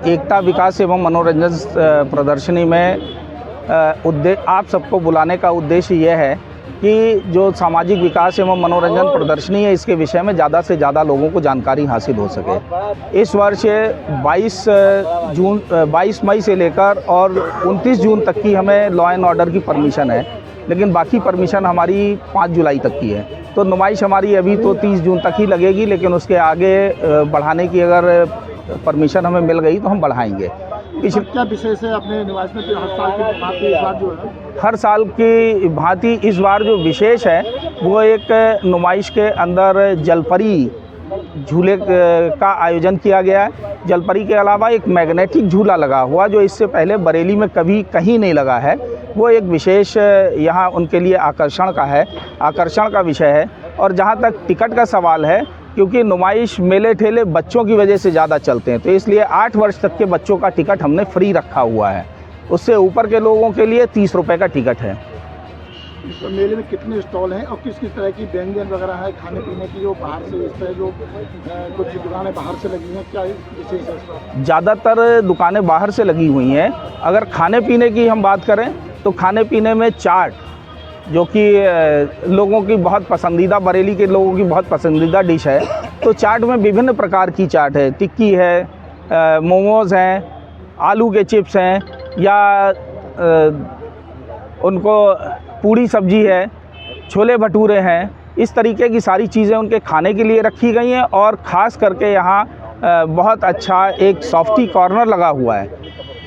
एकता विकास एवं मनोरंजन प्रदर्शनी में आप सबको बुलाने का उद्देश्य यह है कि जो सामाजिक विकास एवं मनोरंजन प्रदर्शनी है, इसके विषय में ज़्यादा से ज़्यादा लोगों को जानकारी हासिल हो सके। इस वर्ष 22 मई से लेकर और 29 जून तक की हमें लॉ एंड ऑर्डर की परमिशन है, लेकिन बाकी परमिशन हमारी 5 जुलाई तक की है। तो नुमाइश हमारी अभी तो 30 जून तक ही लगेगी, लेकिन उसके आगे बढ़ाने की अगर परमिशन हमें मिल गई तो हम बढ़ाएंगे। क्या विशेष है अपने नुमाइश में? हर साल की भांति इस बार जो है, हर साल की भांति इस बार जो विशेष है वो एक नुमाइश के अंदर जलपरी झूले का आयोजन किया गया है। जलपरी के अलावा एक मैग्नेटिक झूला लगा हुआ जो इससे पहले बरेली में कभी कहीं नहीं लगा है, वो एक विशेष यहाँ उनके लिए आकर्षण का विषय है। और जहाँ तक टिकट का सवाल है, क्योंकि नुमाइश मेले ठेले बच्चों की वजह से ज़्यादा चलते हैं, तो इसलिए 8 वर्ष तक के बच्चों का टिकट हमने फ्री रखा हुआ है। उससे ऊपर के लोगों के लिए 30 रुपये का टिकट है। इस मेले में कितने स्टॉल हैं और किस किस तरह की व्यंजन वगैरह है खाने पीने की, जो बाहर से इस तरह जो कुछ दुकानें बाहर से लगी हैं, क्या विशेष है? ज़्यादातर दुकानें बाहर से लगी हुई हैं। अगर खाने पीने की हम बात करें तो खाने पीने में चाट, जो कि लोगों की बहुत पसंदीदा, बरेली के लोगों की बहुत पसंदीदा डिश है। तो चाट में विभिन्न प्रकार की चाट है, टिक्की है, मोमोज़ हैं, आलू के चिप्स हैं, या उनको पूड़ी सब्जी है, छोले भटूरे हैं। इस तरीके की सारी चीज़ें उनके खाने के लिए रखी गई हैं। और ख़ास करके यहाँ बहुत अच्छा एक सॉफ्टी कॉर्नर लगा हुआ है,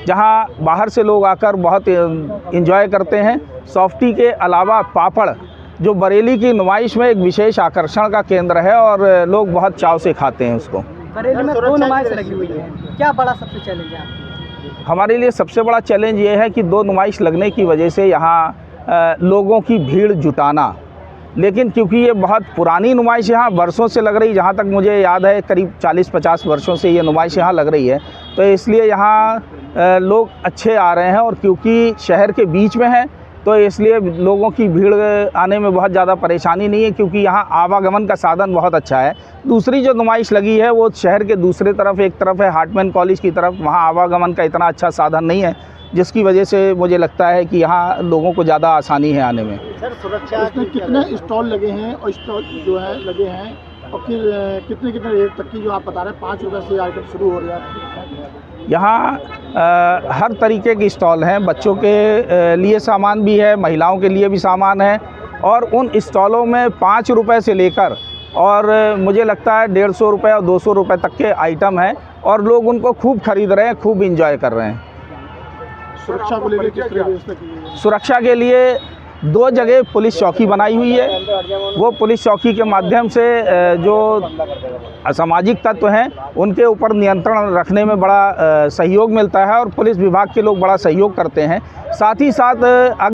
जहाँ बाहर से लोग आकर बहुत एंजॉय करते हैं। सॉफ्टी के अलावा पापड़, जो बरेली की नुमाइश में एक विशेष आकर्षण का केंद्र है और लोग बहुत चाव से खाते हैं उसको। बरेली में 2 नुमाइश लगी हुई है, क्या बड़ा सबसे चैलेंज है? हमारे लिए सबसे बड़ा चैलेंज ये है कि 2 नुमाइश लगने की वजह से यहाँ लोगों की भीड़ जुटाना, लेकिन क्योंकि ये बहुत पुरानी नुमाइश यहाँ वर्षों से लग रही, जहाँ तक मुझे याद है करीब 40-50 वर्षों से ये नुमाइश यहाँ लग रही है, तो इसलिए यहाँ लोग अच्छे आ रहे हैं। और क्योंकि शहर के बीच में है तो इसलिए लोगों की भीड़ आने में बहुत ज़्यादा परेशानी नहीं है, क्योंकि यहाँ आवागमन का साधन बहुत अच्छा है। दूसरी जो नुमाइश लगी है वो शहर के दूसरे तरफ, एक तरफ है हार्टमैन कॉलेज की तरफ, वहाँ आवागमन का इतना अच्छा साधन नहीं है, जिसकी वजह से मुझे लगता है कि यहाँ लोगों को ज़्यादा आसानी है आने में। सर, सुरक्षा इसमें कितने स्टॉल लगे हैं और स्टॉल जो है लगे हैं, और फिर कितने रेट तक की जो आप बता रहे हैं 5 रुपये से आइटम शुरू हो रहा है? यहाँ हर तरीके की स्टॉल हैं। बच्चों के लिए सामान भी है, महिलाओं के लिए भी सामान है। और उन स्टॉलों में 5 रुपये से लेकर और मुझे लगता है 150 रुपये और 200 रुपये तक के आइटम हैं, और लोग उनको खूब खरीद रहे हैं, खूब इंजॉय कर रहे हैं। सुरक्षा को लेकर किस तरह व्यवस्था की है? सुरक्षा के लिए 2 जगह पुलिस चौकी बनाई हुई है। वो पुलिस चौकी के माध्यम से जो असामाजिक तत्व हैं उनके ऊपर नियंत्रण रखने में बड़ा सहयोग मिलता है, और पुलिस विभाग के लोग बड़ा सहयोग करते हैं। साथ ही साथ